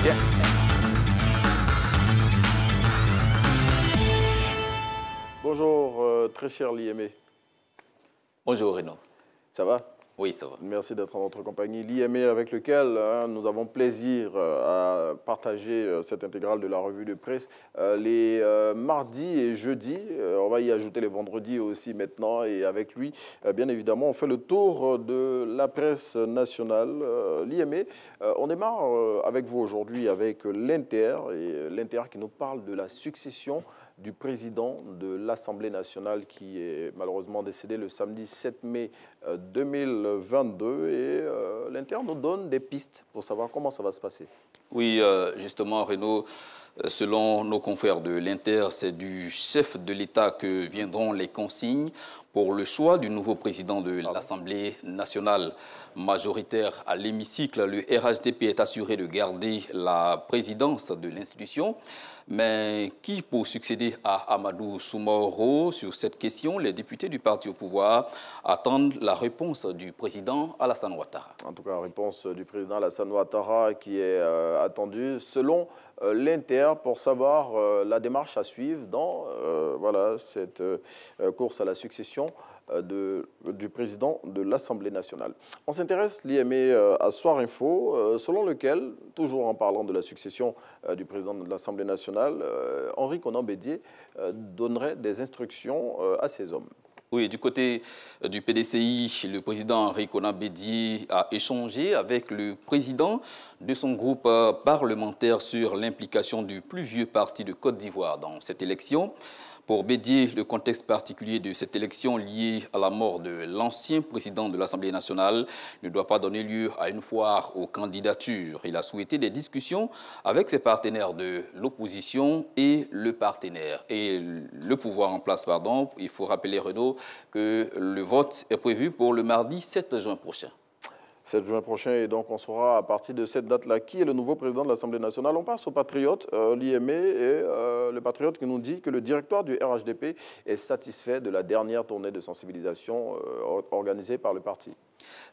Bien. Bonjour, très cher Liemé. Bonjour Renaud. Ça va? Oui, ça va. Merci d'être en notre compagnie. Liemé avec lequel nous avons plaisir à partager cette intégrale de la revue de presse les mardis et jeudis. On va y ajouter les vendredis aussi maintenant. Et avec lui, bien évidemment, on fait le tour de la presse nationale. Liemé, on démarre avec vous aujourd'hui avec l'Inter. Et l'Inter qui nous parle de la succession du président de l'Assemblée nationale qui est malheureusement décédé le samedi 7 mai 2022. Et l'Inter nous donne des pistes pour savoir comment ça va se passer. Oui, justement, Renaud, selon nos confrères de l'Inter, c'est du chef de l'État que viendront les consignes pour le choix du nouveau président de l'Assemblée nationale. Majoritaire à l'hémicycle, le RHDP est assuré de garder la présidence de l'institution. Mais qui pour succéder à Amadou Soumaoro? Sur cette question, les députés du parti au pouvoir attendent la réponse du président Alassane Ouattara. En tout cas, la réponse du président Alassane Ouattara qui est attendue selon l'Inter pour savoir la démarche à suivre dans voilà, cette course à la succession du président de l'Assemblée nationale. On s'intéresse, Liemé, à Soir Info, selon lequel, toujours en parlant de la succession du président de l'Assemblée nationale, Henri Konan Bédié donnerait des instructions à ses hommes. Oui, du côté du PDCI, le président Henri Konan Bédié a échangé avec le président de son groupe parlementaire sur l'implication du plus vieux parti de Côte d'Ivoire dans cette élection. Pour Bédié, le contexte particulier de cette élection liée à la mort de l'ancien président de l'Assemblée nationale ne doit pas donner lieu à une foire aux candidatures. Il a souhaité des discussions avec ses partenaires de l'opposition et le pouvoir en place. Il faut rappeler, Renaud, que le vote est prévu pour le mardi 7 juin prochain. 7 juin prochain, et donc on saura à partir de cette date-là qui est le nouveau président de l'Assemblée nationale. On passe au Patriote, l'IME, et le Patriote qui nous dit que le directoire du RHDP est satisfait de la dernière tournée de sensibilisation organisée par le parti.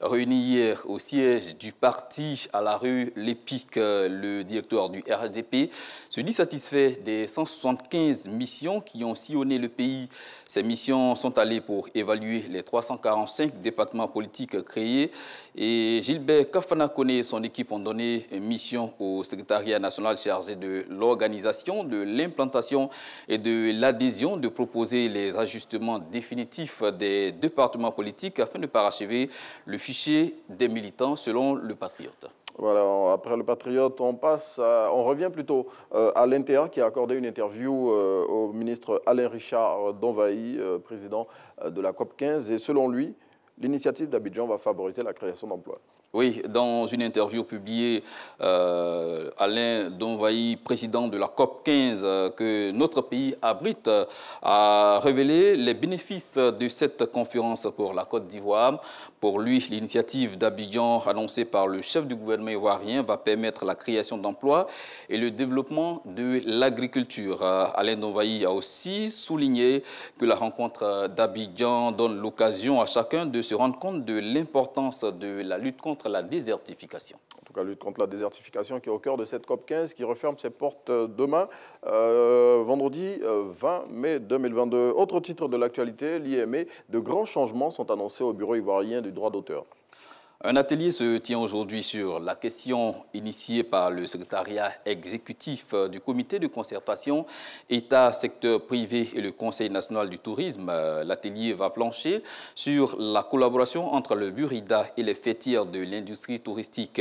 Réuni hier au siège du parti à la rue L'Épique, le directeur du RHDP se dit satisfait des 175 missions qui ont sillonné le pays. Ces missions sont allées pour évaluer les 345 départements politiques créés et Gilbert Kafanakone et son équipe ont donné mission au secrétariat national chargé de l'organisation, de l'implantation et de l'adhésion de proposer les ajustements définitifs des départements politiques afin de parachever le fichier des militants selon le Patriote. Voilà, après le Patriote, on revient plutôt à l'Inter qui a accordé une interview au ministre Alain Richard Donvaï, président de la COP 15. Et selon lui, l'initiative d'Abidjan va favoriser la création d'emplois. Oui, dans une interview publiée, Alain Donvaï, président de la COP 15, que notre pays abrite, a révélé les bénéfices de cette conférence pour la Côte d'Ivoire. Pour lui, l'initiative d'Abidjan annoncée par le chef du gouvernement ivoirien va permettre la création d'emplois et le développement de l'agriculture. Alain Donvaï a aussi souligné que la rencontre d'Abidjan donne l'occasion à chacun de se rendre compte de l'importance de la lutte contre la désertification. En tout cas, lutte contre la désertification qui est au cœur de cette COP 15 qui referme ses portes demain, vendredi 20 mai 2022. Autre titre de l'actualité, l'IME, de grands changements sont annoncés au bureau ivoirien du droit d'auteur. Un atelier se tient aujourd'hui sur la question initiée par le secrétariat exécutif du comité de concertation État, secteur privé et le Conseil national du tourisme. L'atelier va plancher sur la collaboration entre le Burida et les fêtières de l'industrie touristique.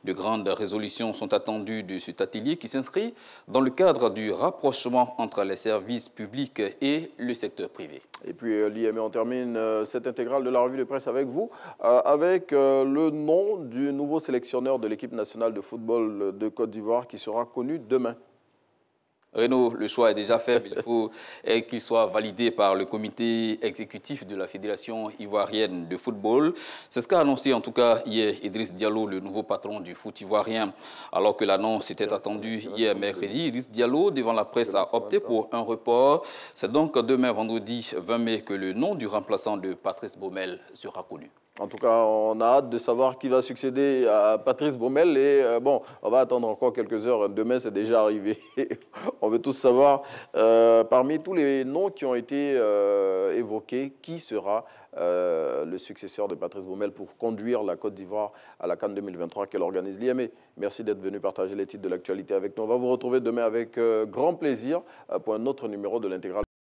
De grandes résolutions sont attendues de cet atelier qui s'inscrit dans le cadre du rapprochement entre les services publics et le secteur privé. Et puis l'IME, on termine cette intégrale de la revue de presse avec vous, avec le nom du nouveau sélectionneur de l'équipe nationale de football de Côte d'Ivoire qui sera connu demain. Renaud, le choix est déjà fait, mais il faut qu'il soit validé par le comité exécutif de la Fédération ivoirienne de football. C'est ce qu'a annoncé en tout cas hier Idriss Diallo, le nouveau patron du foot ivoirien. Alors que l'annonce était attendue hier mercredi, Idriss Diallo, devant la presse, a opté pour un report. C'est donc demain, vendredi 20 mai, que le nom du remplaçant de Patrice Baumel sera connu. En tout cas, on a hâte de savoir qui va succéder à Patrice Baumel. Et bon, on va attendre encore quelques heures. Demain, c'est déjà arrivé. On veut tous savoir, parmi tous les noms qui ont été évoqués, qui sera le successeur de Patrice Baumel pour conduire la Côte d'Ivoire à la CAN 2023 qu'elle organise. Liamé, merci d'être venu partager les titres de l'actualité avec nous. On va vous retrouver demain avec grand plaisir pour un autre numéro de l'Intégral.